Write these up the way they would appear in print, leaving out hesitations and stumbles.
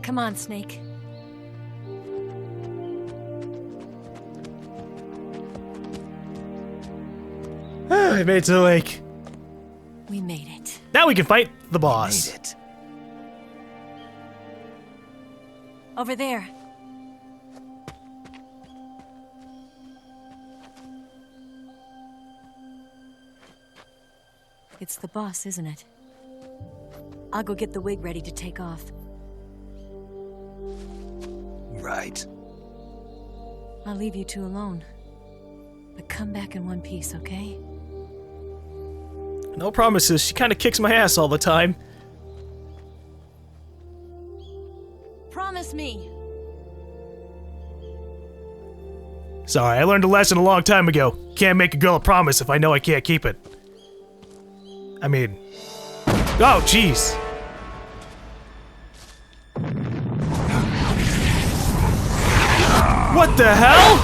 Come on, Snake. I made it to the lake. We made it. Now we can fight the boss. Made it. Over there. It's the boss, isn't it? I'll go get the wig ready to take off. Right. I'll leave you two alone. But come back in one piece, okay? No promises. She kind of kicks my ass all the time. Promise me. Sorry, I learned a lesson a long time ago. Can't make a girl a promise if I know I can't keep it. I mean... Oh, jeez. What the hell?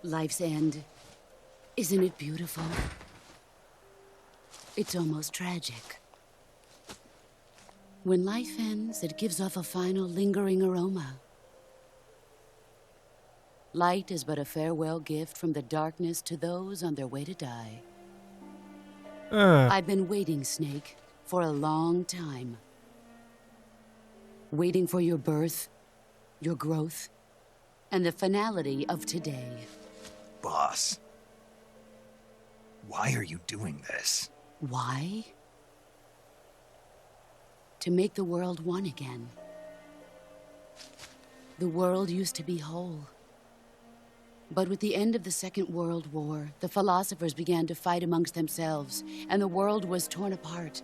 Life's end. Isn't it beautiful? It's almost tragic. When life ends, it gives off a final lingering aroma. Light is but a farewell gift from the darkness to those on their way to die. I've been waiting, Snake, for a long time. Waiting for your birth, your growth, and the finality of today. Boss. Why are you doing this? Why? To make the world one again. The world used to be whole. But with the end of the Second World War, the philosophers began to fight amongst themselves, and the world was torn apart.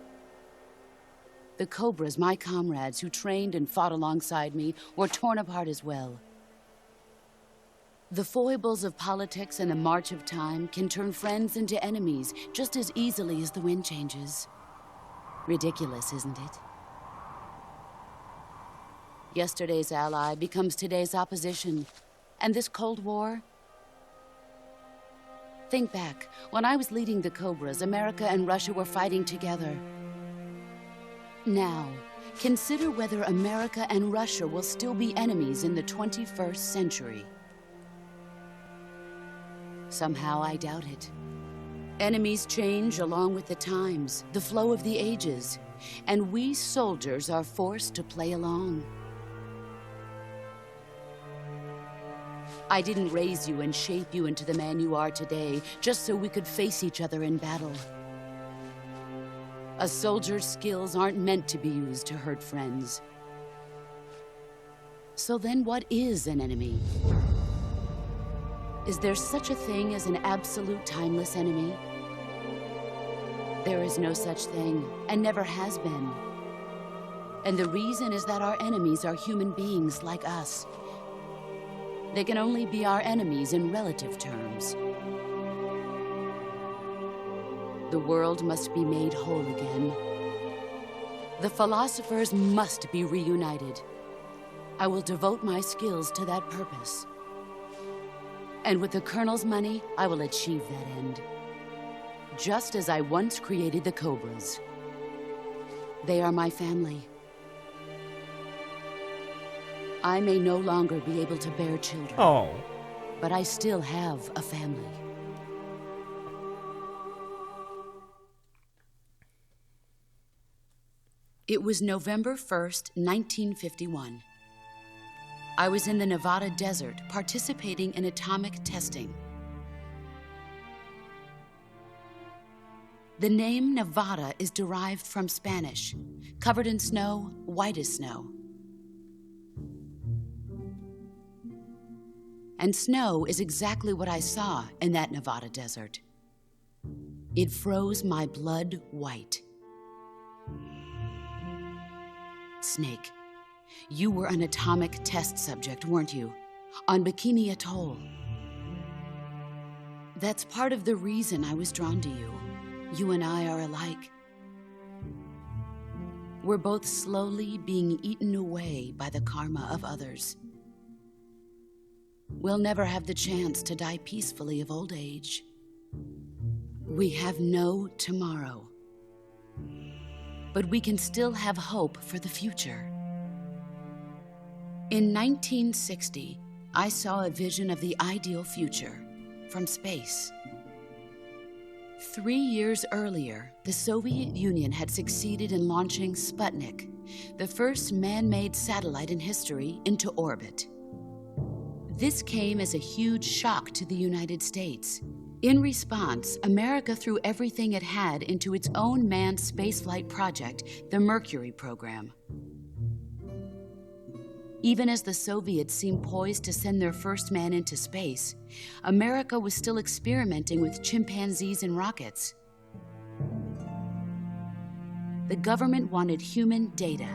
The Cobras, my comrades who trained and fought alongside me, were torn apart as well. The foibles of politics and the march of time can turn friends into enemies just as easily as the wind changes. Ridiculous, isn't it? Yesterday's ally becomes today's opposition. And this Cold War? Think back. When I was leading the Cobras, America and Russia were fighting together. Now, consider whether America and Russia will still be enemies in the 21st century. Somehow I doubt it. Enemies change along with the times, the flow of the ages, and we soldiers are forced to play along. I didn't raise you and shape you into the man you are today just so we could face each other in battle. A soldier's skills aren't meant to be used to hurt friends. So then what is an enemy? Is there such a thing as an absolute timeless enemy? There is no such thing, and never has been. And the reason is that our enemies are human beings like us. They can only be our enemies in relative terms. The world must be made whole again. The philosophers must be reunited. I will devote my skills to that purpose. And with the Colonel's money, I will achieve that end. Just as I once created the Cobras. They are my family. I may no longer be able to bear children. Oh. But I still have a family. It was November 1st, 1951. I was in the Nevada desert participating in atomic testing. The name Nevada is derived from Spanish, covered in snow, white as snow. And snow is exactly what I saw in that Nevada desert. It froze my blood white. Snake, you were an atomic test subject, weren't you? On Bikini Atoll. That's part of the reason I was drawn to you. You and I are alike. We're both slowly being eaten away by the karma of others. we'll never have the chance to die peacefully of old age. We have no tomorrow. But we can still have hope for the future. In 1960, I saw a vision of the ideal future from space. 3 years earlier, the Soviet Union had succeeded in launching Sputnik, the first man-made satellite in history, into orbit. This came as a huge shock to the United States. In response, America threw everything it had into its own manned spaceflight project, the Mercury program. Even as the Soviets seemed poised to send their first man into space, America was still experimenting with chimpanzees and rockets. The government wanted human data,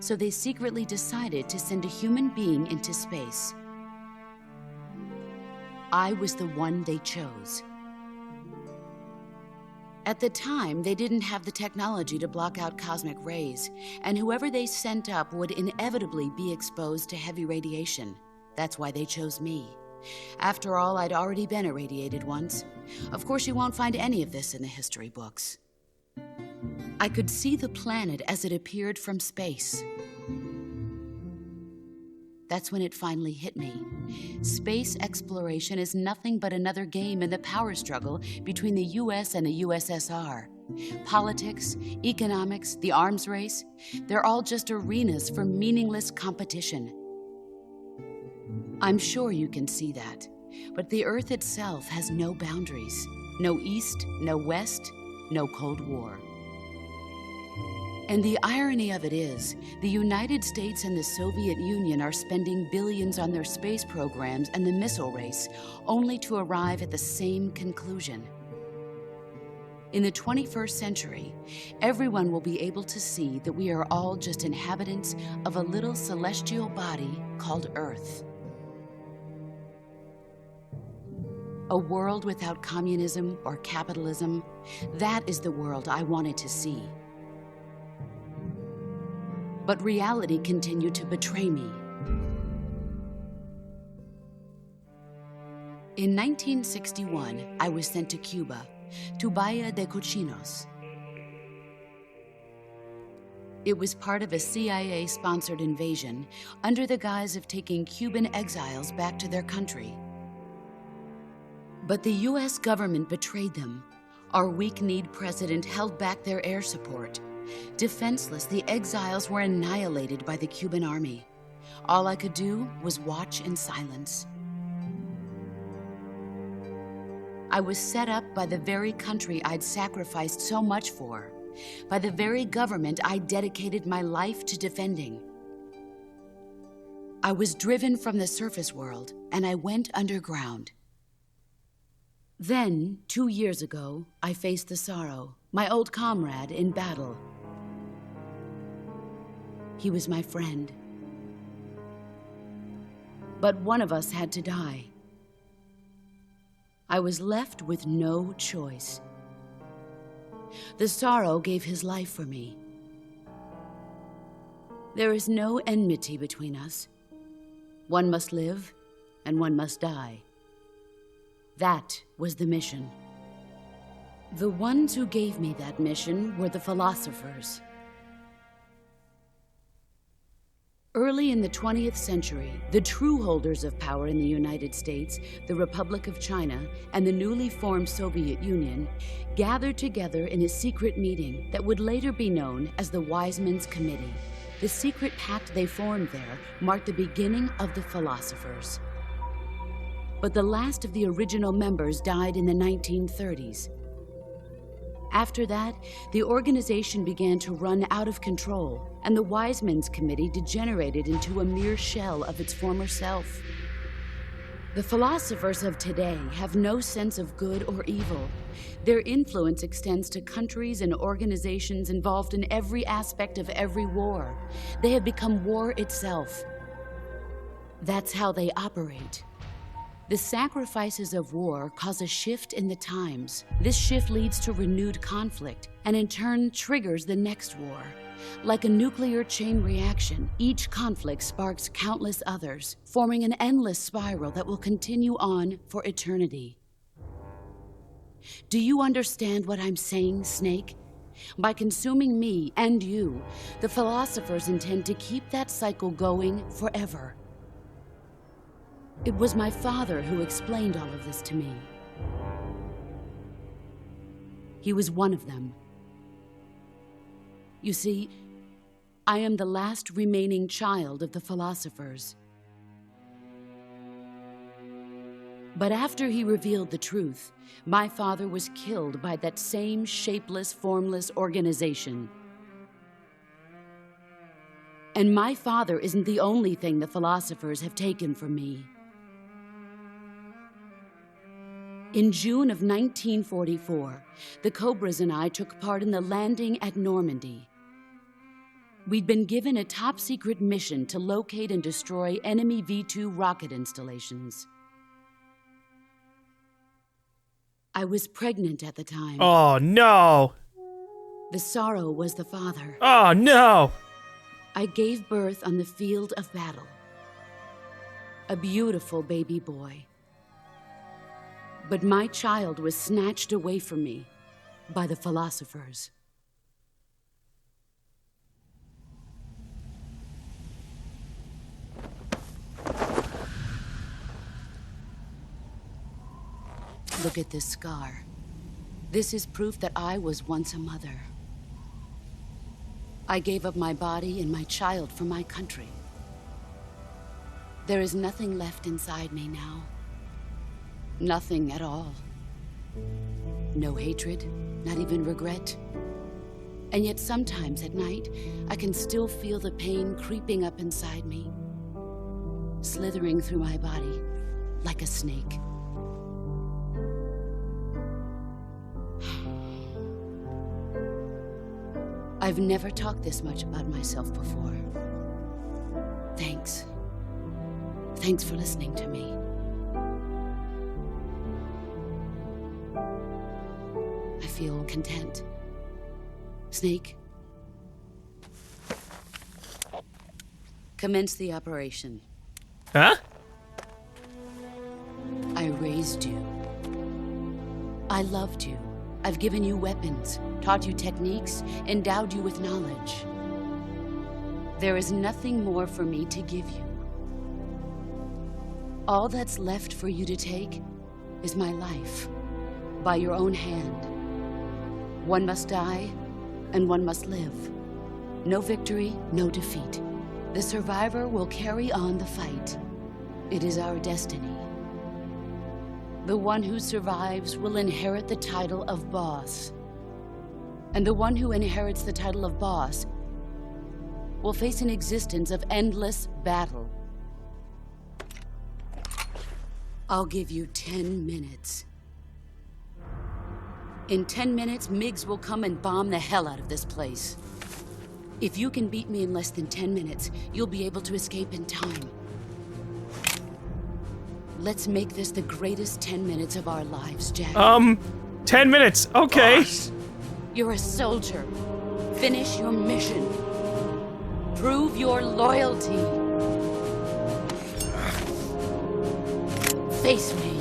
so they secretly decided to send a human being into space. I was the one they chose. At the time, they didn't have the technology to block out cosmic rays, and whoever they sent up would inevitably be exposed to heavy radiation. That's why they chose me. After all, I'd already been irradiated once. Of course, you won't find any of this in the history books. I could see the planet as it appeared from space. That's when it finally hit me. Space exploration is nothing but another game in the power struggle between the US and the USSR. Politics, economics, the arms race, they're all just arenas for meaningless competition. I'm sure you can see that, but the Earth itself has no boundaries. No East, no West, no Cold War. And the irony of it is, the United States and the Soviet Union are spending billions on their space programs and the missile race, only to arrive at the same conclusion. In the 21st century, everyone will be able to see that we are all just inhabitants of a little celestial body called Earth. A world without communism or capitalism, that is the world I wanted to see. But reality continued to betray me. In 1961, I was sent to Cuba, to Bahia de Cochinos. It was part of a CIA-sponsored invasion under the guise of taking Cuban exiles back to their country. But the US government betrayed them. Our weak-kneed president held back their air support. Defenseless, the exiles were annihilated by the Cuban army. All I could do was watch in silence. I was set up by the very country I'd sacrificed so much for, by the very government I dedicated my life to defending. I was driven from the surface world, and I went underground. Then, 2 years ago, I faced the Sorrow, my old comrade in battle. He was my friend. But one of us had to die. I was left with no choice. The Sorrow gave his life for me. There is no enmity between us. One must live, and one must die. That was the mission. The ones who gave me that mission were the philosophers. Early in the 20th century, the true holders of power in the United States, the Republic of China, and the newly formed Soviet Union gathered together in a secret meeting that would later be known as the Wise Men's Committee. The secret pact they formed there marked the beginning of the philosophers. But the last of the original members died in the 1930s. After that, the organization began to run out of control, and the Wise Men's Committee degenerated into a mere shell of its former self. The philosophers of today have no sense of good or evil. Their influence extends to countries and organizations involved in every aspect of every war. They have become war itself. That's how they operate. The sacrifices of war cause a shift in the times. This shift leads to renewed conflict, and in turn triggers the next war. Like a nuclear chain reaction, each conflict sparks countless others, forming an endless spiral that will continue on for eternity. Do you understand what I'm saying, Snake? By consuming me and you, the philosophers intend to keep that cycle going forever. It was my father who explained all of this to me. He was one of them. You see, I am the last remaining child of the philosophers. But after he revealed the truth, my father was killed by that same shapeless, formless organization. And my father isn't the only thing the philosophers have taken from me. In June of 1944, the Cobras and I took part in the landing at Normandy. We'd been given a top-secret mission to locate and destroy enemy V-2 rocket installations. I was pregnant at the time. Oh, no. The sorrow was the father. Oh, no. I gave birth on the field of battle. A beautiful baby boy. But my child was snatched away from me by the philosophers. Look at this scar. This is proof that I was once a mother. I gave up my body and my child for my country. There is nothing left inside me now. Nothing at all. No hatred, not even regret. And yet sometimes at night, I can still feel the pain creeping up inside me, slithering through my body like a snake. I've never talked this much about myself before. Thanks. Thanks for listening to me. I feel content. Snake, commence the operation. Huh? I raised you. I loved you. I've given you weapons, taught you techniques, endowed you with knowledge. There is nothing more for me to give you. All that's left for you to take is my life, by your own hand. One must die, and one must live. No victory, no defeat. The survivor will carry on the fight. It is our destiny. The one who survives will inherit the title of boss. And the one who inherits the title of boss will face an existence of endless battle. I'll give you 10 minutes. In 10 minutes, MiGs will come and bomb the hell out of this place. If you can beat me in less than 10 minutes, you'll be able to escape in time. Let's make this the greatest 10 minutes of our lives, Jack. 10 minutes, okay. Boss. You're a soldier. Finish your mission. Prove your loyalty. Face me.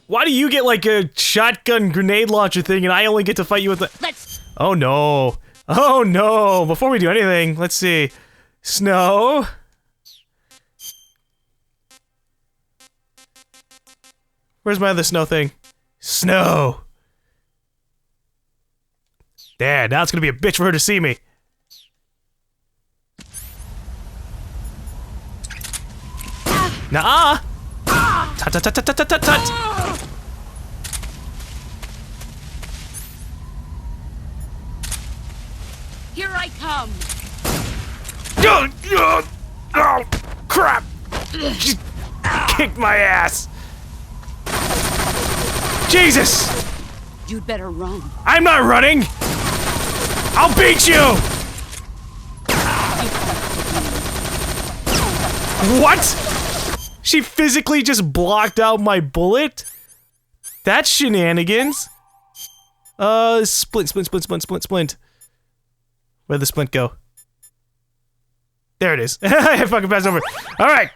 Why do you get like a shotgun grenade launcher thing and I only get to fight you with the— Let's... Oh no. Oh no. Before we do anything, let's see. Snow. Where's my other snow thing? Snow. There, now it's gonna be a bitch for her to see me. Nuh-uh. Tut tut tut tut tut tut tut. Here I come. Oh, crap. She kicked my ass. Jesus. You'd better run. I'm not running. I'll beat you. What? She physically just blocked out my bullet? That's shenanigans. Splint. Wait, Where'd the splint go? There it is. I fucking passed over. Alright!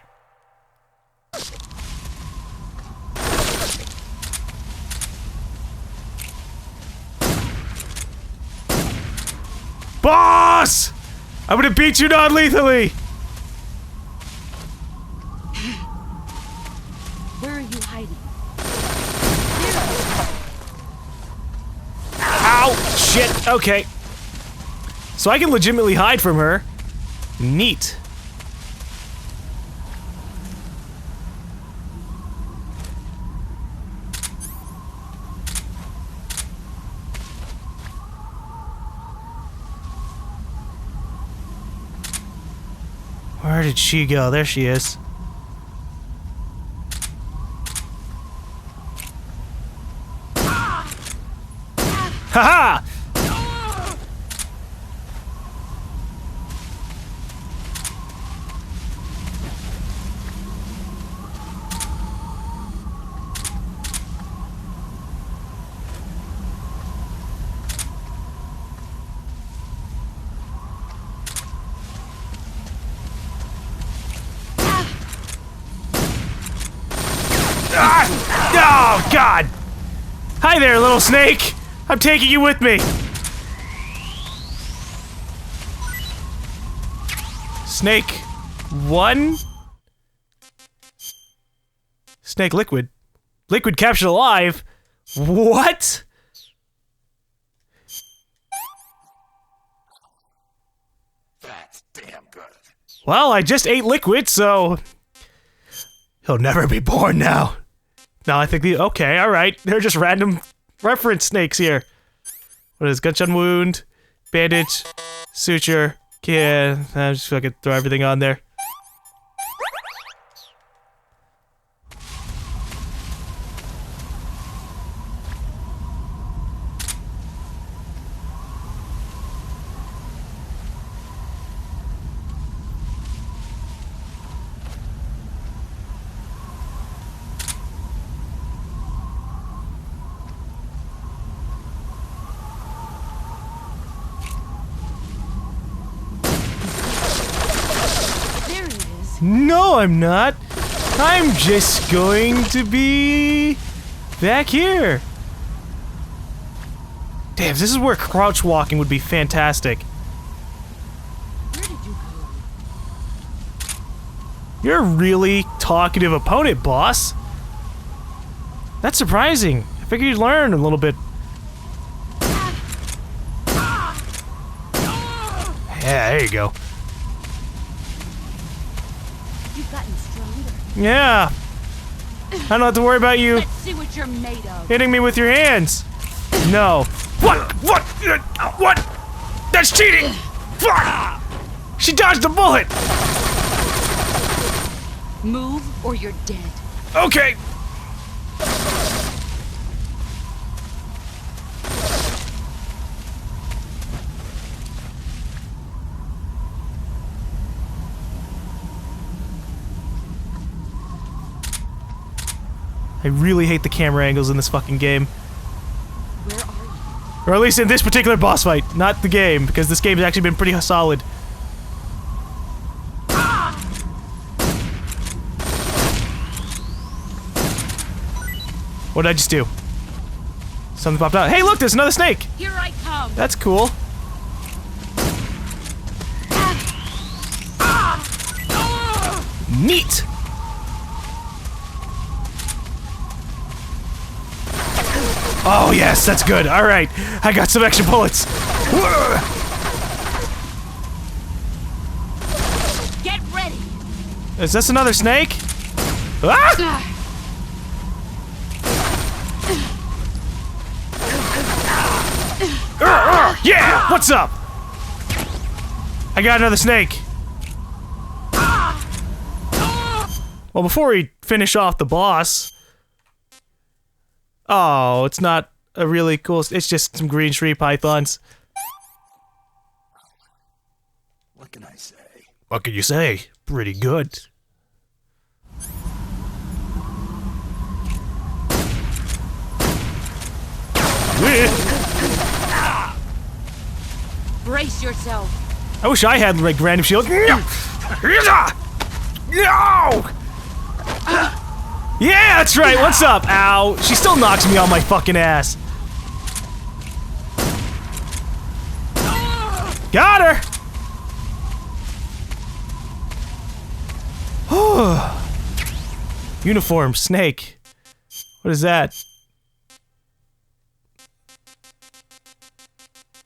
Boss! I'm gonna beat you non-lethally! Where are you hiding? Ow! Shit, okay. So I can legitimately hide from her. Neat. Where did she go? There she is. Haha! Oh, God! Hi there, little snake! I'm taking you with me! Snake 1? Snake liquid. Liquid captured alive? What? That's damn good. Well, I just ate liquid, so... he'll never be born now. No, I think the... okay, alright. They're just random reference snakes here. What is gunshot wound, bandage, suture, yeah, I'm just fucking throw everything on there. No, I'm not. I'm just going to be back here. Damn, this is where crouch walking would be fantastic. Where did you go? You're a really talkative opponent, boss. That's surprising. I figured you'd learn a little bit. Yeah, there you go. You've gotten stronger. Yeah. I don't have to worry about you Let's see what you're made of. hitting me with your hands. No. What? What? What? That's cheating! Fuck! She dodged the bullet! Move or you're dead. Okay. I really hate the camera angles in this fucking game. Where are you? Or at least in this particular boss fight, not the game, because this game has actually been pretty solid. What did I just do? Something popped out. Hey, look, there's another snake! Here I come. That's cool. Neat! Oh, yes, that's good. Alright, I got some extra bullets. Get ready. Is this another snake? Ah! Yeah! What's up? I got another snake. Well, before we finish off the boss... Oh, it's not a really cool... It's just some green tree pythons. What can I say? What can you say? Pretty good. Brace yourself. I wish I had like random shields. No! Yeah, that's right. What's up? Ow. She still knocks me on my fucking ass. Got her. Uniform, snake. What is that?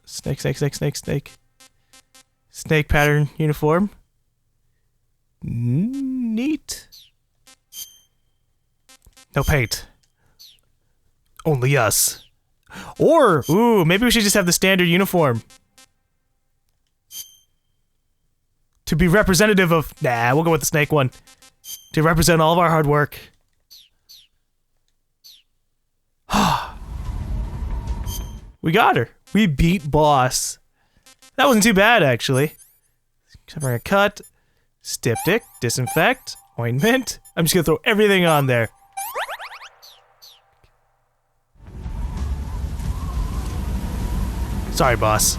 Snake, snake, snake, snake, snake. Snake pattern uniform. Neat. No paint. Only us. Or, ooh, maybe we should just have the standard uniform. To be representative of... Nah, we'll go with the snake one. To represent all of our hard work. We got her. We beat boss. That wasn't too bad, actually. Covering a cut. Styptic. Disinfect. Ointment. I'm just gonna throw everything on there. Sorry, boss.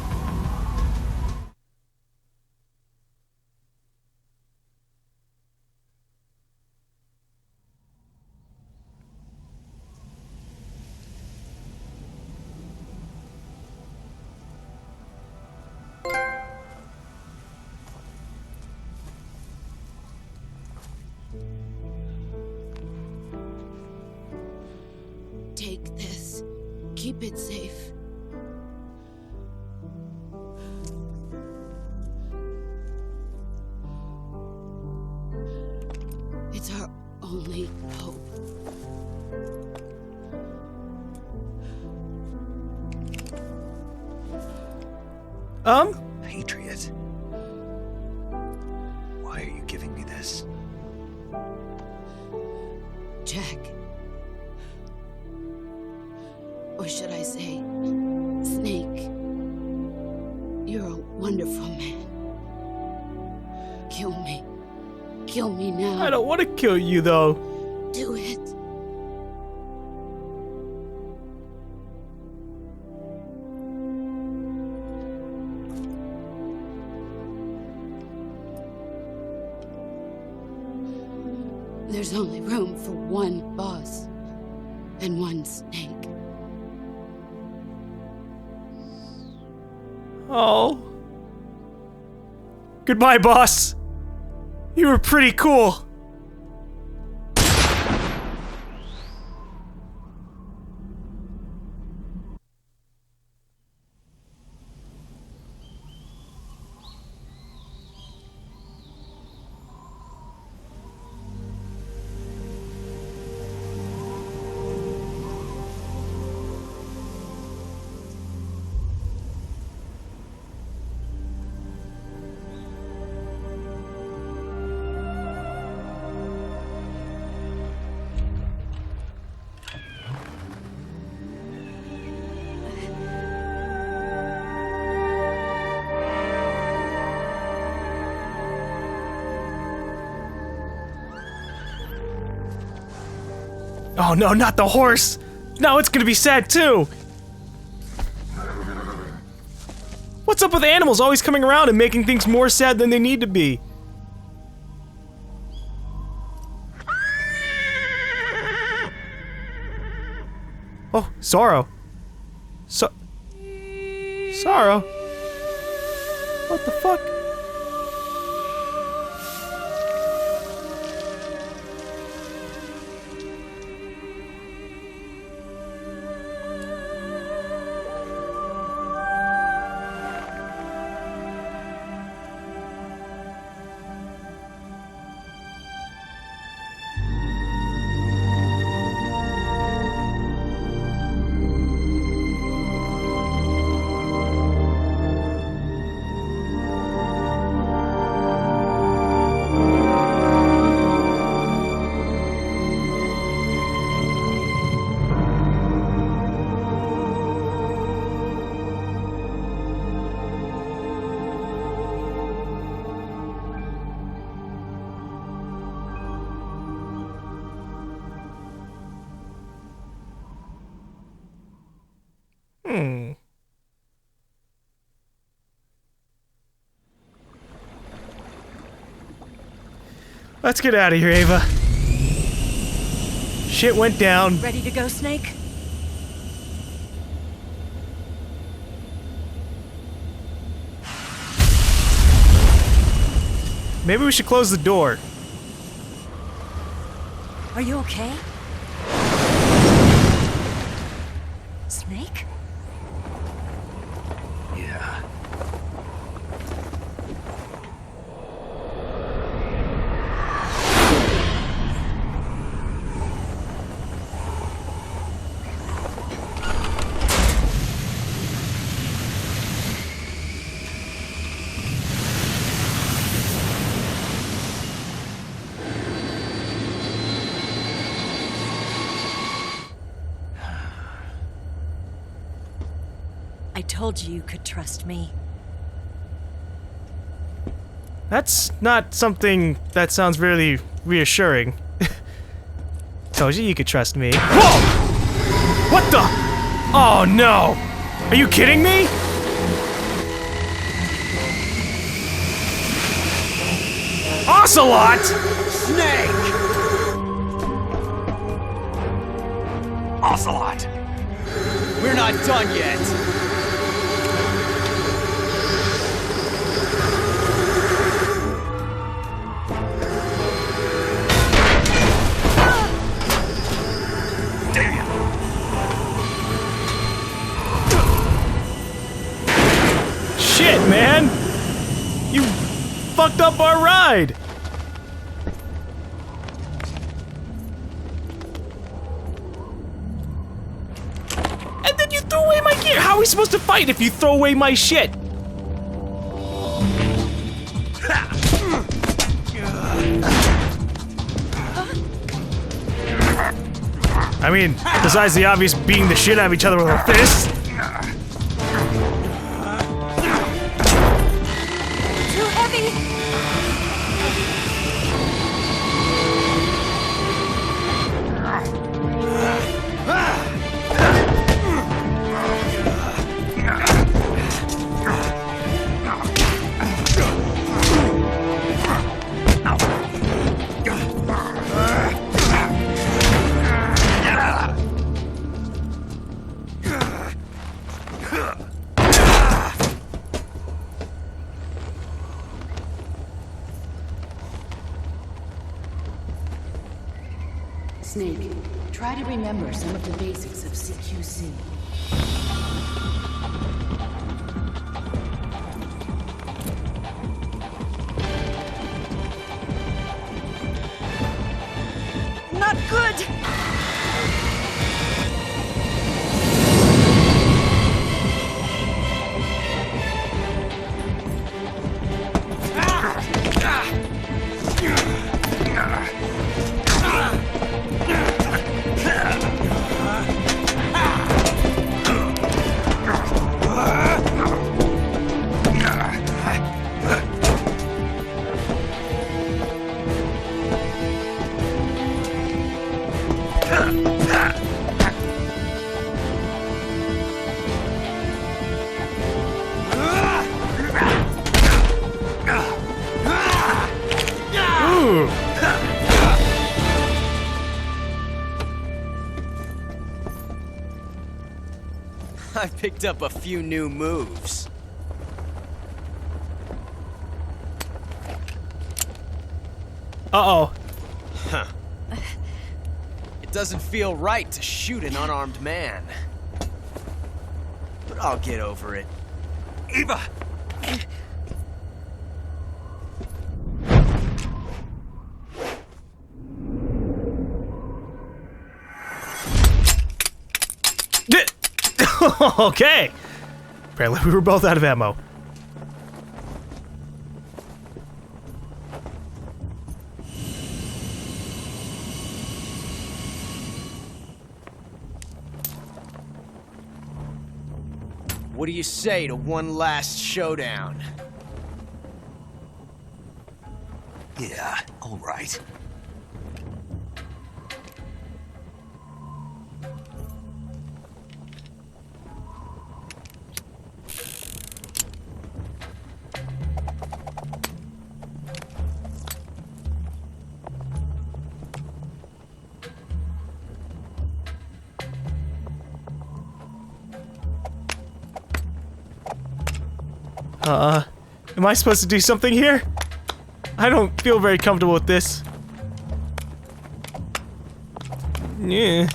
Take this. Keep it safe. It's our only hope. Patriot. Why are you giving me this? Jack. Or should I say, Snake. You're a wonderful man. Kill me. Kill me now. I don't want to kill you, though. Do it. There's only room for one boss and one snake. Oh. Goodbye, boss. You were pretty cool. Oh no, not the horse! Now it's gonna be sad too! What's up with animals always coming around and making things more sad than they need to be? Oh, Sorrow. Sorrow? What the fuck? Let's get out of here, Ava. Shit went down. Ready to go, Snake? Maybe we should close the door. Are you okay? Snake? Yeah. I told you could trust me. That's not something that sounds really reassuring. Told you could trust me. Whoa! What the? Oh no! Are you kidding me? Ocelot! Snake! Ocelot! We're not done yet. Shit, man! You fucked up our ride! And then you threw away my gear! How are we supposed to fight if you throw away my shit? I mean, besides the obvious beating the shit out of each other with our fists. Too heavy! Snake, try to remember some of the basics of CQC. Not good! Ooh. I picked up a few new moves. Uh-oh. Huh. It doesn't feel right to shoot an unarmed man. But I'll get over it. Eva! Okay. Apparently we were both out of ammo. What do you say to one last showdown? Yeah, all right. Am I supposed to do something here? I don't feel very comfortable with this. Yeah.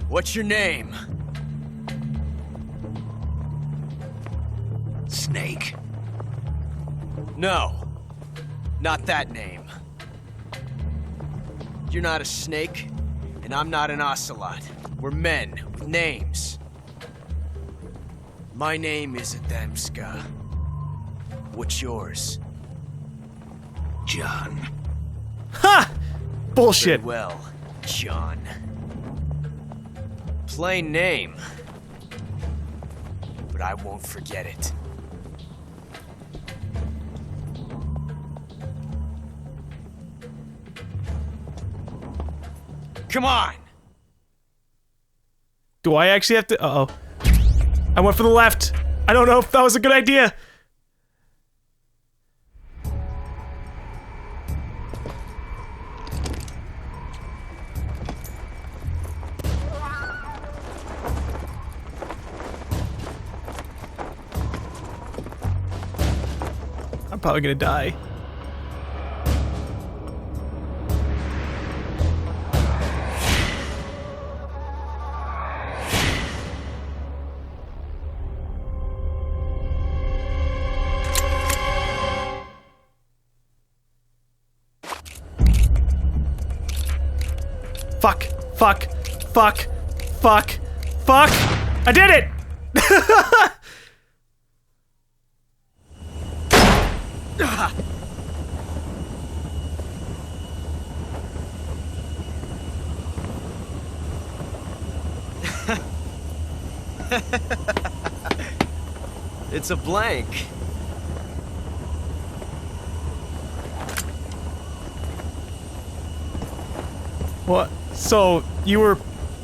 What's your name? Snake. No. Not that name. You're not a snake, and I'm not an ocelot. We're men with names. My name is Adamska. What's yours? John. Ha! Bullshit. Very well, John. Plain name. But I won't forget it. Come on! Do I actually have to? Uh-oh. I went for the left. I don't know if that was a good idea. I'm probably gonna die. Fuck, fuck, fuck, fuck, fuck! I did it! It's a blank. What? So, you were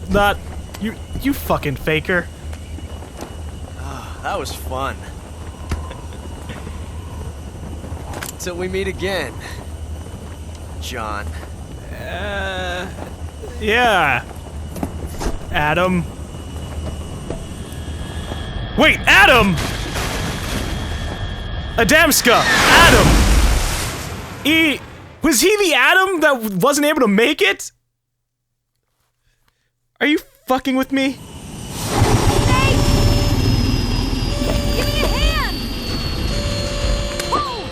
not... You fucking faker. That was fun. Till we meet again, John. Yeah. Adam. Wait, Adam! Adamska! Adam! Was he the Adam that wasn't able to make it? Are you fucking with me? Give me a hand! Whoa!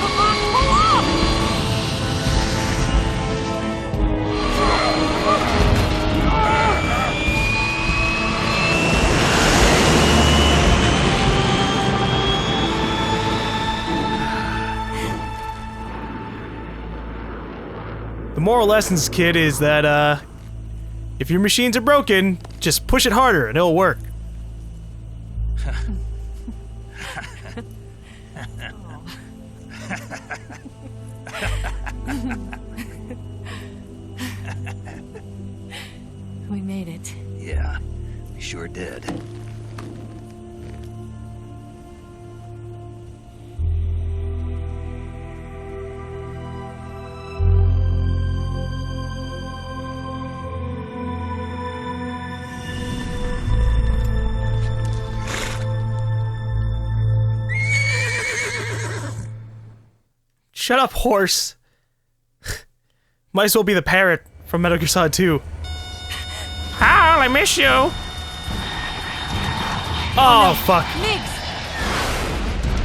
Come on, pull up! The moral lessons, kid, is that, if your machines are broken, just push it harder and it'll work. We made it. Yeah, we sure did. Shut up, horse. Might as well be the parrot from Metal Gear Solid 2. Hal, I miss you. Oh, fuck. Migs!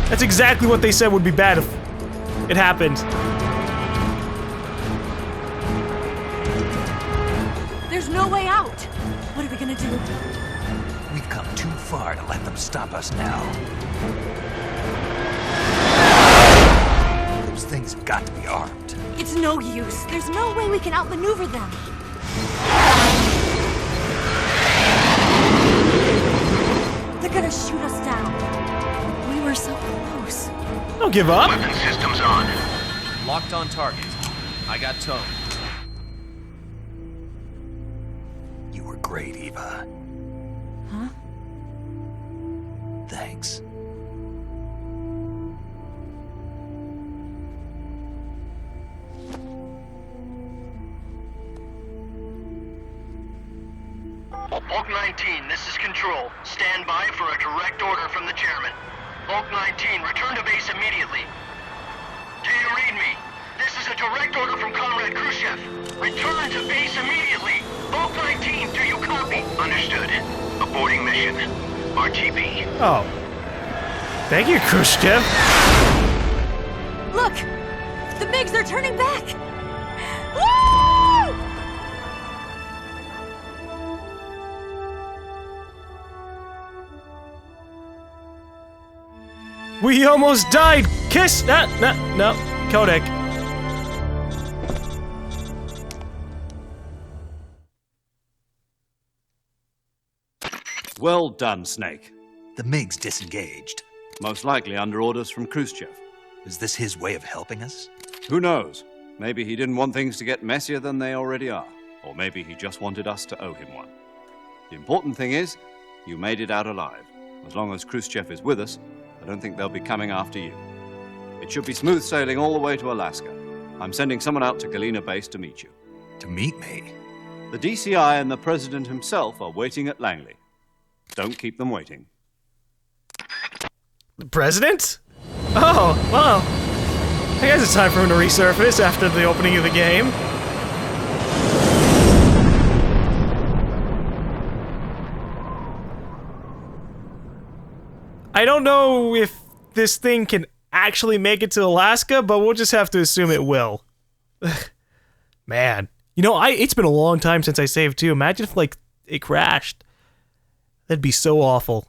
That's exactly what they said would be bad if it happened. There's no way out! What are we gonna do? We've come too far to let them stop us now. Those things have got to be armed. It's no use. There's no way we can outmaneuver them. They're gonna shoot us down. We were so close. Don't give up. Weapon systems on. Locked on target. I got towed. You were great, Eva. Huh? Thanks. Bulk 19, this is Control. Stand by for a direct order from the chairman. Bulk 19, return to base immediately. Do you read me? This is a direct order from Comrade Khrushchev. Return to base immediately. Bulk 19, do you copy? Understood. Aborting mission. RTB. Oh. Thank you, Khrushchev. Look! The MiGs are turning back! Woo! We almost died! Kiss! No. Kodak. Well done, Snake. The MiGs disengaged. Most likely under orders from Khrushchev. Is this his way of helping us? Who knows? Maybe he didn't want things to get messier than they already are. Or maybe he just wanted us to owe him one. The important thing is, you made it out alive. As long as Khrushchev is with us, I don't think they'll be coming after you. It should be smooth sailing all the way to Alaska. I'm sending someone out to Galena Base to meet you. To meet me? The DCI and the President himself are waiting at Langley. Don't keep them waiting. The president? Oh, well. I guess it's time for him to resurface after the opening of the game. I don't know if this thing can actually make it to Alaska, but we'll just have to assume it will. Man. You know, it's been a long time since I saved too. Imagine if, like, it crashed. That'd be so awful.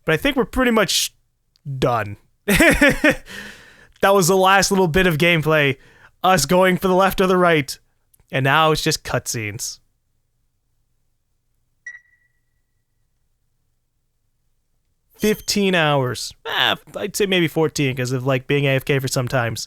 But I think we're pretty much done. That was the last little bit of gameplay. Us going for the left or the right. And now it's just cutscenes. $15 hours. I'd say maybe 14 because of like being AFK for some times.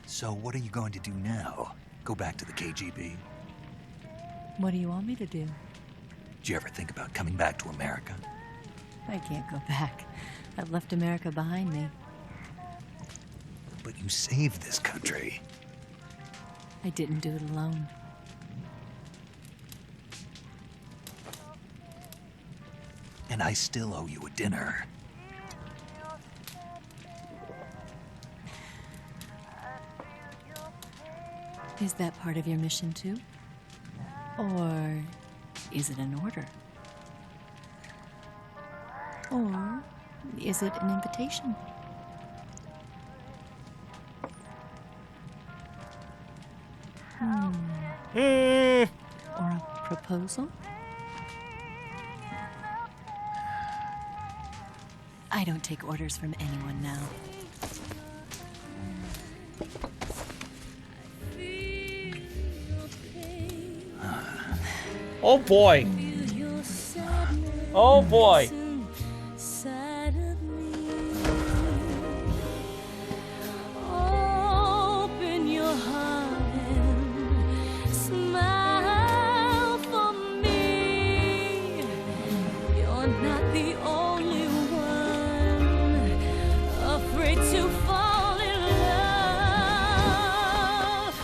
So what are you going to do now? Go back to the KGB? What do you want me to do? Did you ever think about coming back to America? I can't go back. I've left America behind me. But you saved this country. I didn't do it alone. And I still owe you a dinner. Is that part of your mission too? Or is it an order? Or is it an invitation? Or a proposal? I don't take orders from anyone now. Oh boy. Oh boy. Open your heart and smile for me. You're not the only one afraid to fall in love.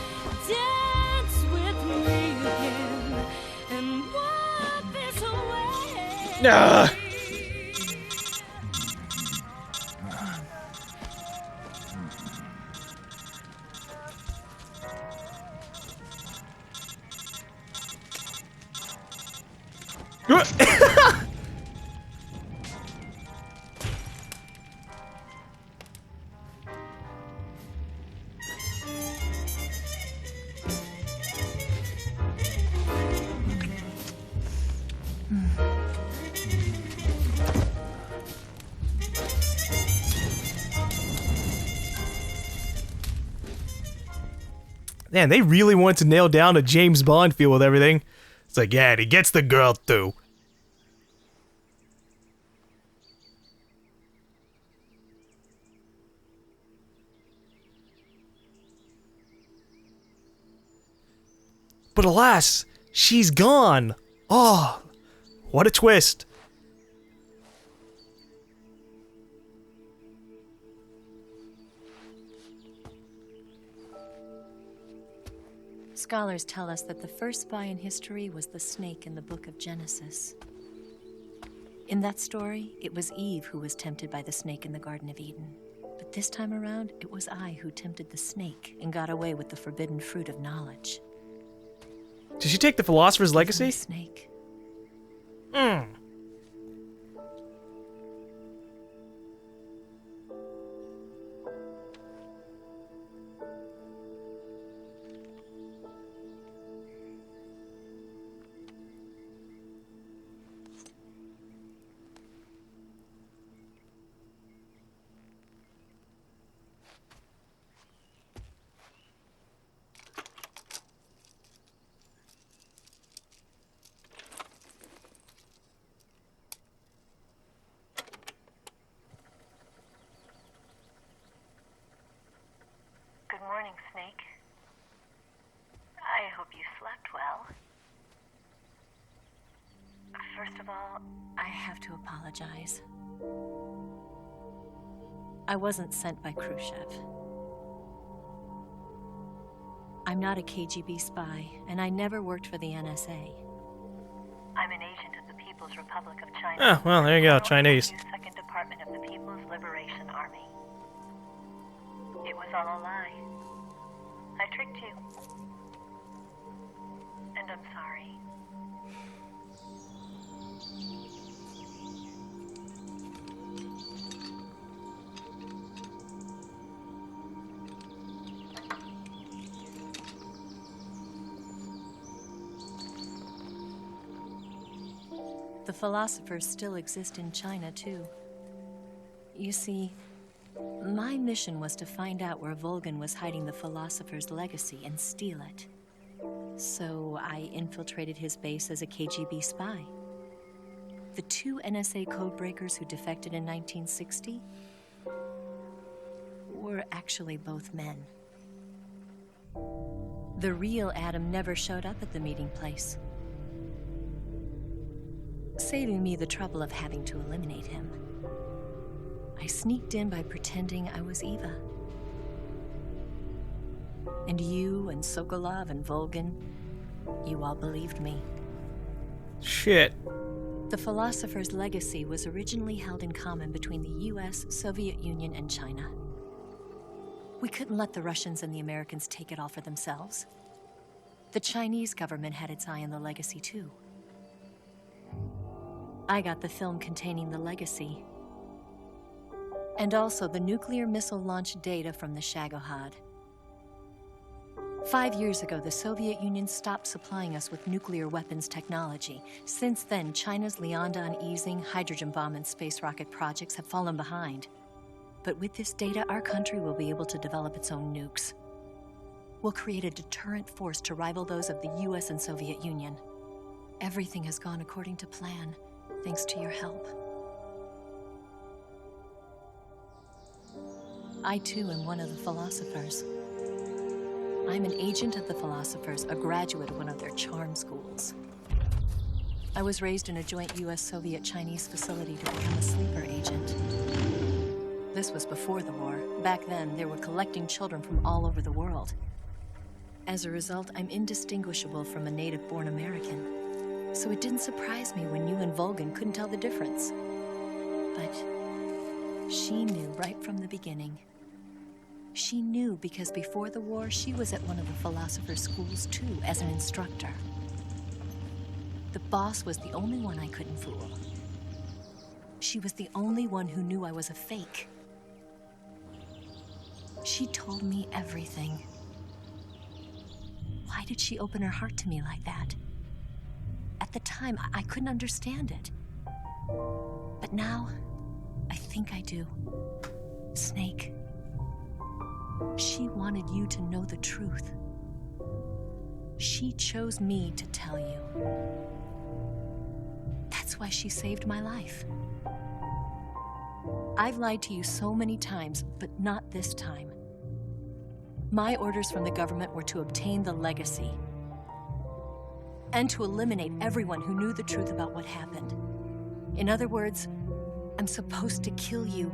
Dance with me again and walk this way. Nah. Man, they really want to nail down a James Bond feel with everything. It's like, yeah, and he gets the girl too. But alas, she's gone. Oh, what a twist. Scholars tell us that the first spy in history was the snake in the book of Genesis. In that story, it was Eve who was tempted by the snake in the Garden of Eden. But this time around, it was I who tempted the snake and got away with the forbidden fruit of knowledge. Did she take the philosopher's legacy? Snake. Good morning, Snake. I hope you slept well. First of all, I have to apologize. I wasn't sent by Khrushchev. I'm not a KGB spy, and I never worked for the NSA. I'm an agent of the People's Republic of China. Oh, well, there you go, Chinese. Second Department of the People's Liberation Army. It was all a lie. I tricked you. And I'm sorry. The philosophers still exist in China, too. You see, my mission was to find out where Volgin was hiding the philosopher's legacy and steal it. So I infiltrated his base as a KGB spy. The two NSA codebreakers who defected in 1960 were actually both men. The real Adam never showed up at the meeting place, saving me the trouble of having to eliminate him. I sneaked in by pretending I was Eva. And you and Sokolov and Volgin, you all believed me. Shit. The philosopher's legacy was originally held in common between the US, Soviet Union, and China. We couldn't let the Russians and the Americans take it all for themselves. The Chinese government had its eye on the legacy too. I got the film containing the legacy, and also the nuclear missile launch data from the Shagohod. 5 years ago, the Soviet Union stopped supplying us with nuclear weapons technology. Since then, China's Liaodong easing, hydrogen bomb, and space rocket projects have fallen behind. But with this data, our country will be able to develop its own nukes. We'll create a deterrent force to rival those of the US and Soviet Union. Everything has gone according to plan, thanks to your help. I too am one of the philosophers. I'm an agent of the philosophers, a graduate of one of their charm schools. I was raised in a joint US-Soviet-Chinese facility to become a sleeper agent. This was before the war. Back then, they were collecting children from all over the world. As a result, I'm indistinguishable from a native-born American. So it didn't surprise me when you and Volgin couldn't tell the difference. But she knew right from the beginning. She knew because before the war, she was at one of the philosopher's schools too, as an instructor. The boss was the only one I couldn't fool. She was the only one who knew I was a fake. She told me everything. Why did she open her heart to me like that? At the time, I couldn't understand it. But now, I think I do. Snake. She wanted you to know the truth. She chose me to tell you. That's why she saved my life. I've lied to you so many times, but not this time. My orders from the government were to obtain the legacy and to eliminate everyone who knew the truth about what happened. In other words, I'm supposed to kill you.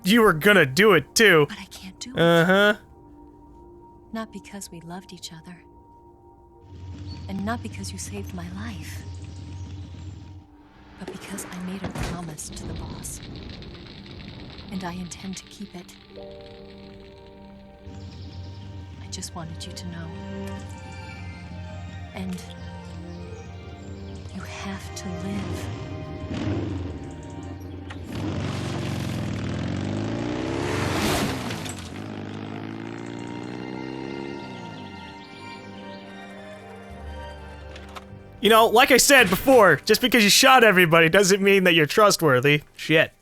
You were gonna do it too. But I can't do it. Uh-huh. Not because we loved each other. And not because you saved my life. But because I made a promise to the boss. And I intend to keep it. I just wanted you to know. And you have to live. You know, like I said before, just because you shot everybody doesn't mean that you're trustworthy. Shit.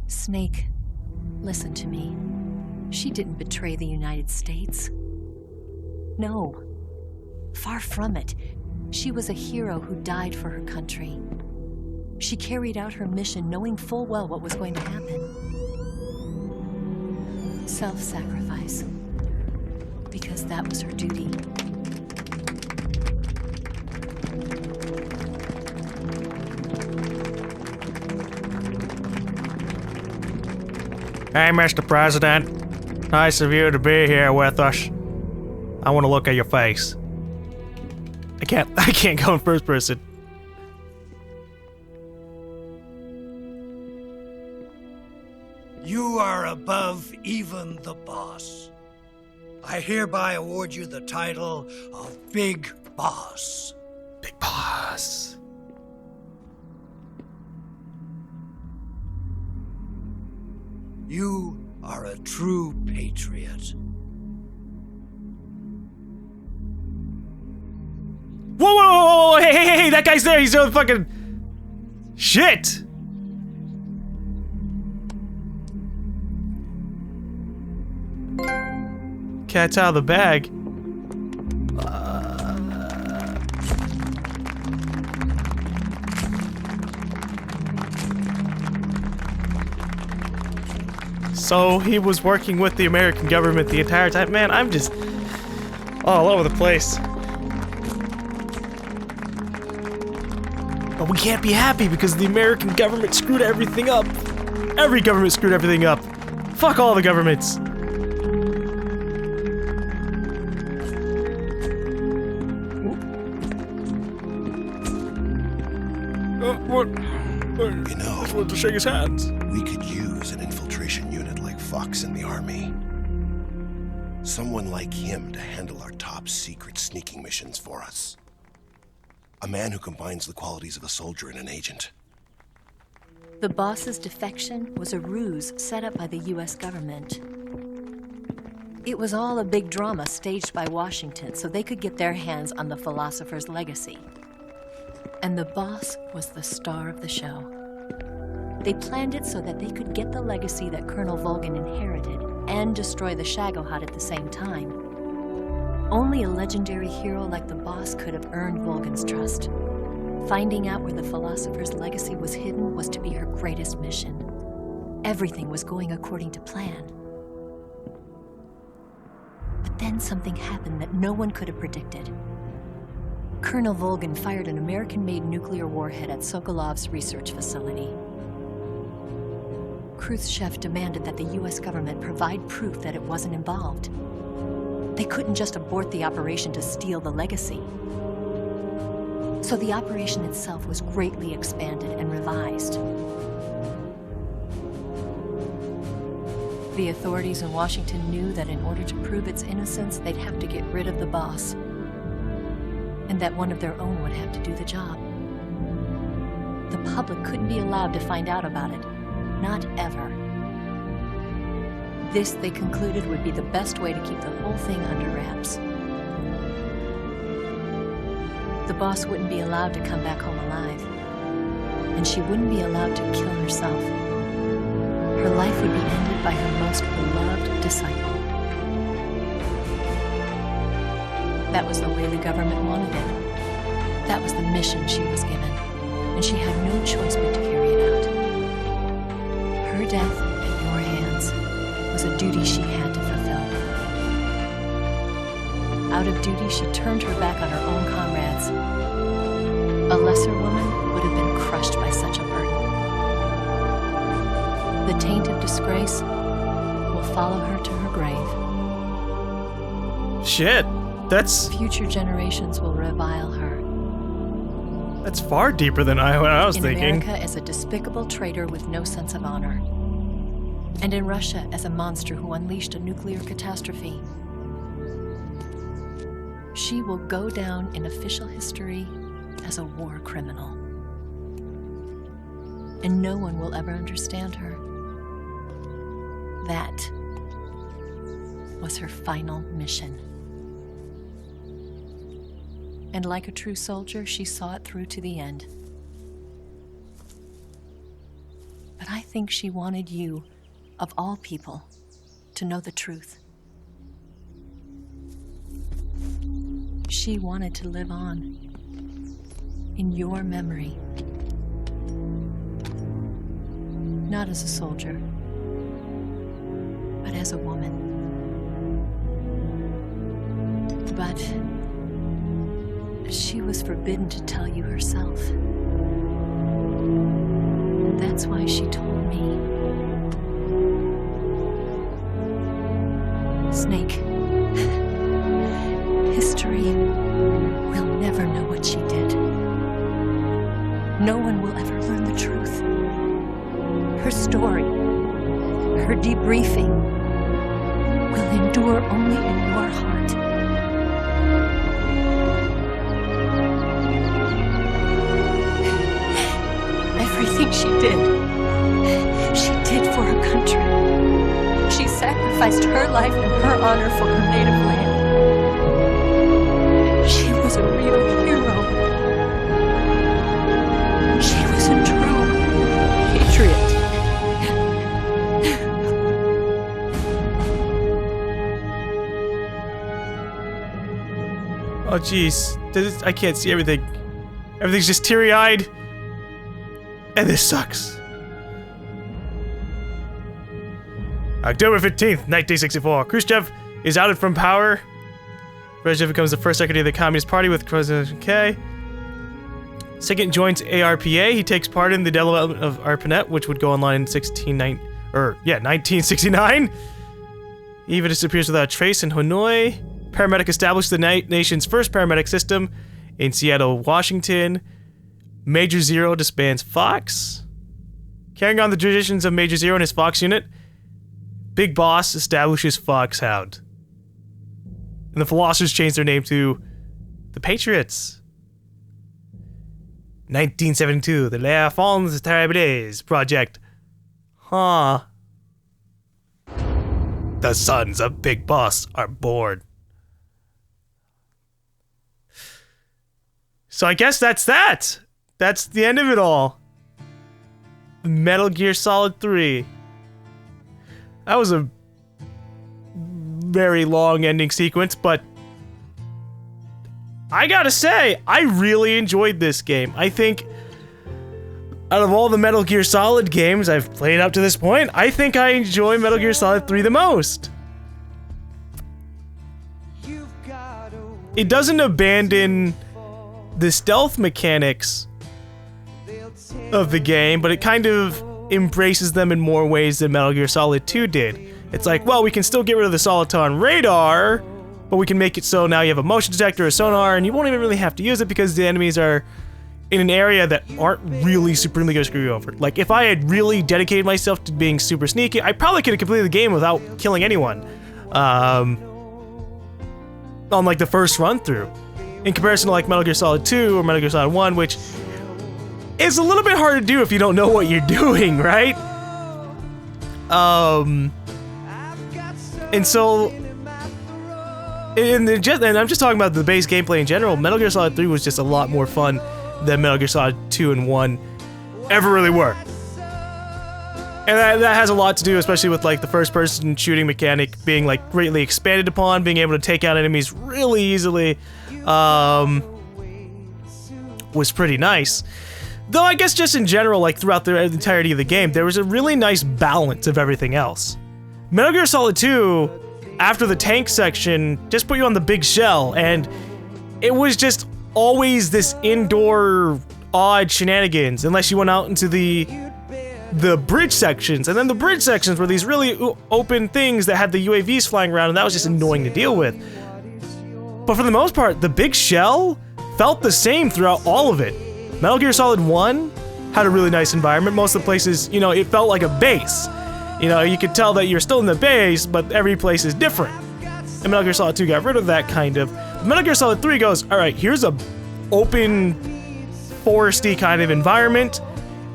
Snake, listen to me. She didn't betray the United States. No. Far from it. She was a hero who died for her country. She carried out her mission knowing full well what was going to happen. Self-sacrifice. Because that was her duty. Hey, Mr. President. Nice of you to be here with us. I want to look at your face. I can't go in first person. You are above even the boss. I hereby award you the title of Big Boss. Big Boss. You are a true patriot. Whoa, whoa, whoa, whoa, hey, that guy's there. He's doing fucking shit. Cat's out of the bag. So he was working with the American government the entire time. Man, I'm just all over the place. But we can't be happy because the American government screwed everything up. Every government screwed everything up. Fuck all the governments. You know, I just wanted to shake his hands. We could use an infiltration unit like Fox in the army. Someone like him to handle our top secret sneaking missions for us. A man who combines the qualities of a soldier and an agent. The boss's defection was a ruse set up by the US government. It was all a big drama staged by Washington so they could get their hands on the philosopher's legacy. And the boss was the star of the show. They planned it so that they could get the legacy that Colonel Volgin inherited and destroy the Shagohod at the same time. Only a legendary hero like the boss could have earned Volgin's trust. Finding out where the philosopher's legacy was hidden was to be her greatest mission. Everything was going according to plan. But then something happened that no one could have predicted. Colonel Volgin fired an American-made nuclear warhead at Sokolov's research facility. Khrushchev demanded that the US government provide proof that it wasn't involved. They couldn't just abort the operation to steal the legacy. So the operation itself was greatly expanded and revised. The authorities in Washington knew that in order to prove its innocence, they'd have to get rid of the boss, and that one of their own would have to do the job. The public couldn't be allowed to find out about it. Not ever. This, they concluded, would be the best way to keep the whole thing under wraps. The boss wouldn't be allowed to come back home alive, and she wouldn't be allowed to kill herself. Her life would be ended by her most beloved disciple. That was the way the government wanted it. That was the mission she was given, and she had no choice but to carry it out. Her death at your hands was a duty she had to fulfill. Out of duty, she turned her back on her own comrades. A lesser woman would have been crushed by such a burden. The taint of disgrace will follow her to her grave. Shit, that's... Future generations will revile her. That's far deeper than what I was thinking. In America as a despicable traitor with no sense of honor. And in Russia as a monster who unleashed a nuclear catastrophe. She will go down in official history as a war criminal. And no one will ever understand her. That was her final mission. And like a true soldier, she saw it through to the end. But I think she wanted you, of all people, to know the truth. She wanted to live on in your memory. Not as a soldier, but as a woman. But she was forbidden to tell you herself. And that's why she told me. Snake, history will never know what she did. No one will ever learn the truth. Her story, her debriefing, will endure only in your heart. Everything she did for her country. She sacrificed her life and her honor for her native land. She was a real hero. She was a true patriot. Oh, jeez. I can't see everything. Everything's just teary-eyed. And this sucks. October 15th, 1964. Khrushchev is outed from power. Khrushchev becomes the first secretary of the Communist Party with President K. Second joins ARPA. He takes part in the development of ARPANET, which would go online in 1969. He even disappears without a trace in Hanoi. Paramedic established the nation's first paramedic system in Seattle, Washington. Major Zero disbands Fox. Carrying on the traditions of Major Zero and his Fox unit, Big Boss establishes Foxhound. And the Philosophers change their name to the Patriots. 1972, the Les Enfants Terribles Project. Huh. The sons of Big Boss are bored. So I guess that's that. That's the end of it all. Metal Gear Solid 3. That was a very long ending sequence, but I gotta say, I really enjoyed this game. I think out of all the Metal Gear Solid games I've played up to this point, I think I enjoy Metal Gear Solid 3 the most. It doesn't abandon the stealth mechanics of the game, but it kind of embraces them in more ways than Metal Gear Solid 2 did. It's like, well, we can still get rid of the Soliton radar, but we can make it so now you have a motion detector or sonar, and you won't even really have to use it because the enemies are in an area that aren't really supremely going to screw you over. Like, if I had really dedicated myself to being super sneaky, I probably could have completed the game without killing anyone. On, like, the first run-through. In comparison to, like, Metal Gear Solid 2 or Metal Gear Solid 1, which is a little bit hard to do if you don't know what you're doing, right? And so, and I'm just talking about the base gameplay in general, Metal Gear Solid 3 was just a lot more fun than Metal Gear Solid 2 and 1 ever really were. And that has a lot to do, especially with like the first-person shooting mechanic being like greatly expanded upon, being able to take out enemies really easily, was pretty nice. Though I guess just in general, like throughout the entirety of the game, there was a really nice balance of everything else. Metal Gear Solid 2, after the tank section, just put you on the big shell, and it was just always this indoor odd shenanigans, unless you went out into the bridge sections, and then the bridge sections were these really open things that had the UAVs flying around, and that was just annoying to deal with. But for the most part, the big shell felt the same throughout all of it. Metal Gear Solid 1 had a really nice environment. Most of the places, you know, it felt like a base. You know, you could tell that you're still in the base, but every place is different. And Metal Gear Solid 2 got rid of that kind of. Metal Gear Solid 3 goes, alright, here's a open, foresty kind of environment,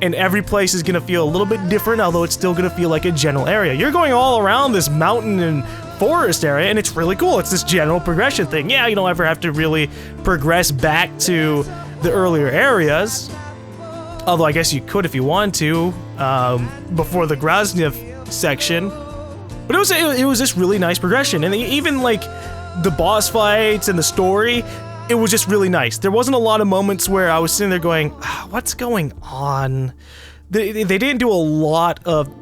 and every place is gonna feel a little bit different, although it's still gonna feel like a general area. You're going all around this mountain and forest area, and it's really cool. It's this general progression thing. Yeah, you don't ever have to really progress back to the earlier areas, although I guess you could if you wanted to, before the Groznyj section. But it was just really nice progression, and even like the boss fights and the story, it was just really nice. There wasn't a lot of moments where I was sitting there going, what's going on? They didn't do a lot of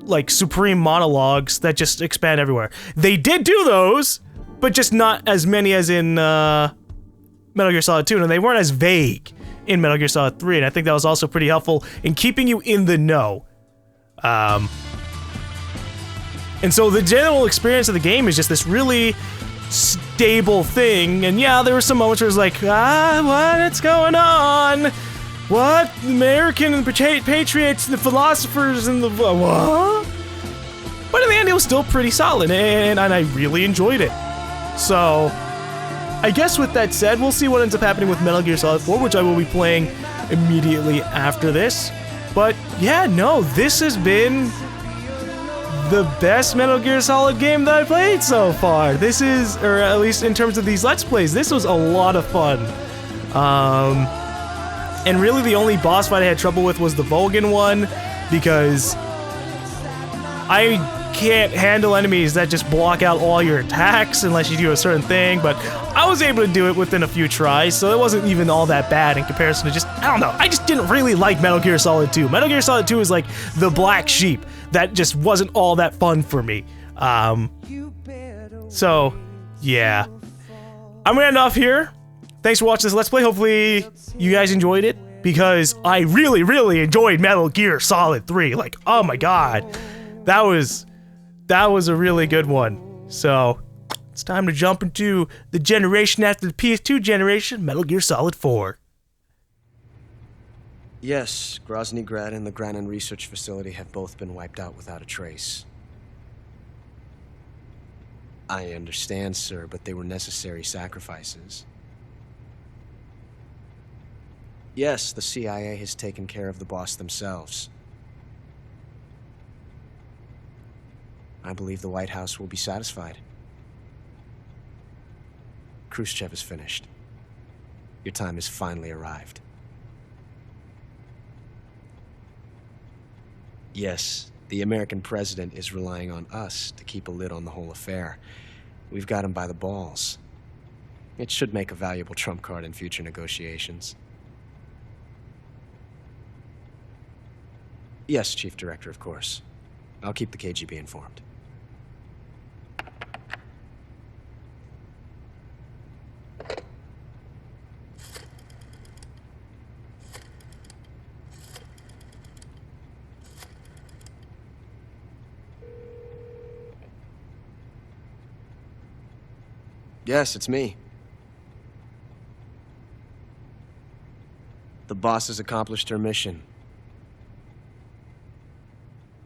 like supreme monologues that just expand everywhere. They did do those, but just not as many as in Metal Gear Solid 2, and they weren't as vague in Metal Gear Solid 3, and I think that was also pretty helpful in keeping you in the know. And so the general experience of the game is just this really stable thing, and yeah, there were some moments where it was like, what's going on? What? American and Patriots and the philosophers and the what? But in the end, it was still pretty solid, and I really enjoyed it. So, I guess with that said, we'll see what ends up happening with Metal Gear Solid 4, which I will be playing immediately after this. But yeah, no, this has been the best Metal Gear Solid game that I played so far. This is, or at least in terms of these Let's Plays, this was a lot of fun. And really the only boss fight I had trouble with was the Vulcan one, because I can't handle enemies that just block out all your attacks unless you do a certain thing, but I was able to do it within a few tries, so it wasn't even all that bad in comparison to just, I don't know, I just didn't really like Metal Gear Solid 2. Metal Gear Solid 2 is like the black sheep that just wasn't all that fun for me. So, yeah. I'm gonna end off here. Thanks for watching this Let's Play. Hopefully you guys enjoyed it, because I really, really enjoyed Metal Gear Solid 3. Like, oh my god. That was a really good one. So, it's time to jump into the generation after the PS2 generation, Metal Gear Solid 4. Yes, Groznyj and the Granin Research Facility have both been wiped out without a trace. I understand, sir, but they were necessary sacrifices. Yes, the CIA has taken care of the boss themselves. I believe the White House will be satisfied. Khrushchev is finished. Your time has finally arrived. Yes, the American president is relying on us to keep a lid on the whole affair. We've got him by the balls. It should make a valuable trump card in future negotiations. Yes, Chief Director, of course. I'll keep the KGB informed. Yes, it's me. The boss has accomplished her mission.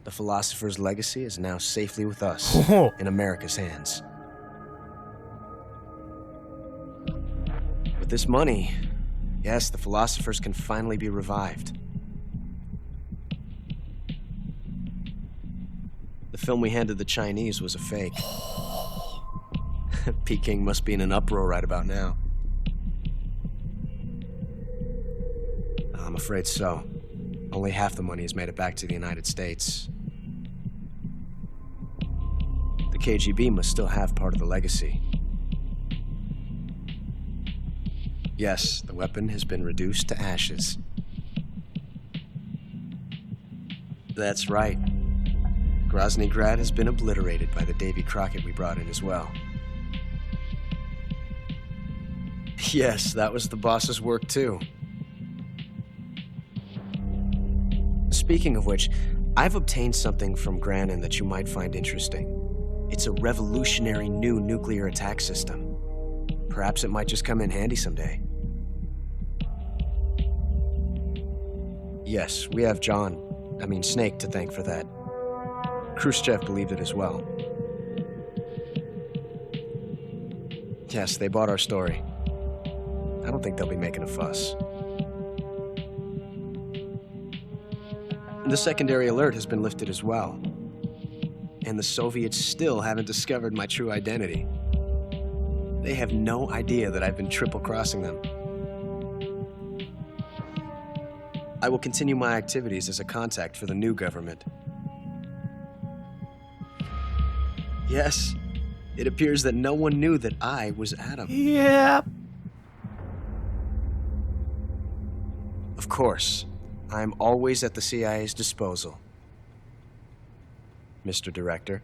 The philosopher's legacy is now safely with us, in America's hands. With this money, yes, the philosophers can finally be revived. The The film we handed the Chinese was a fake. Peking must be in an uproar right about now. I'm afraid so. Only half the money has made it back to the United States. The KGB must still have part of the legacy. Yes, the weapon has been reduced to ashes. That's right. Grozny Grad has been obliterated by the Davy Crockett we brought in as well. Yes, that was the boss's work too. Speaking of which, I've obtained something from Granin that you might find interesting. It's a revolutionary new nuclear attack system. Perhaps it might just come in handy someday. Yes, we have Snake to thank for that. Khrushchev believed it as well. Yes, they bought our story. I don't think they'll be making a fuss. The secondary alert has been lifted as well. And the Soviets still haven't discovered my true identity. They have no idea that I've been triple-crossing them. I will continue my activities as a contact for the new government. Yes, it appears that no one knew that I was Adam. Yeah. Of course, I'm always at the CIA's disposal, Mr. Director.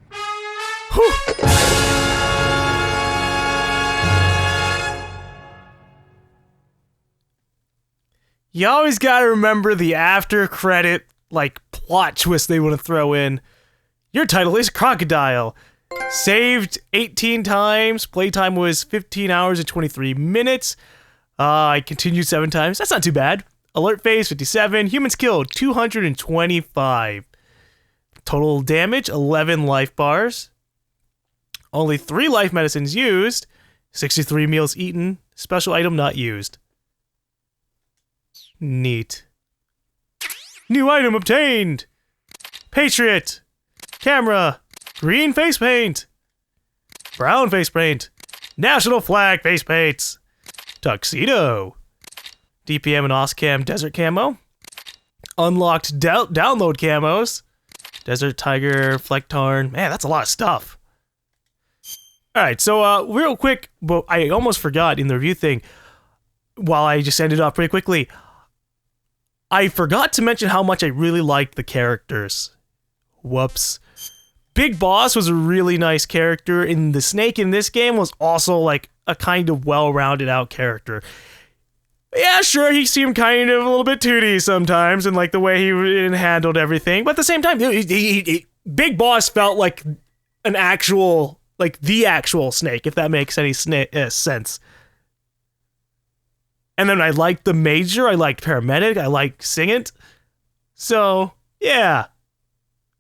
You always gotta remember the after credit, plot twist they want to throw in. Your title is Crocodile. Saved 18 times. Playtime was 15 hours and 23 minutes. I continued 7 times. That's not too bad. Alert phase 57. Humans killed 225. Total damage 11 life bars. Only 3 life medicines used. 63 meals eaten. Special item not used. Neat. New item obtained. Patriot. Camera. Green face paint. Brown face paint. National flag face paints. Tuxedo. DPM and OSCAM desert camo. Unlocked download camos. Desert Tiger, Flecktarn. Man, that's a lot of stuff. Alright, so real quick, but I almost forgot in the review thing, while I just ended off pretty quickly, I forgot to mention how much I really liked the characters. Whoops. Big Boss was a really nice character, and the Snake in this game was also a kind of well-rounded out character. Yeah, sure, he seemed kind of a little bit tooty sometimes, and the way he handled everything, but at the same time, Big Boss felt like an actual, the actual Snake, if that makes any sense. And then I liked the Major, I liked Paramedic, I liked Singent. So, yeah.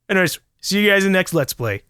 Anyways, see you guys in the next Let's Play.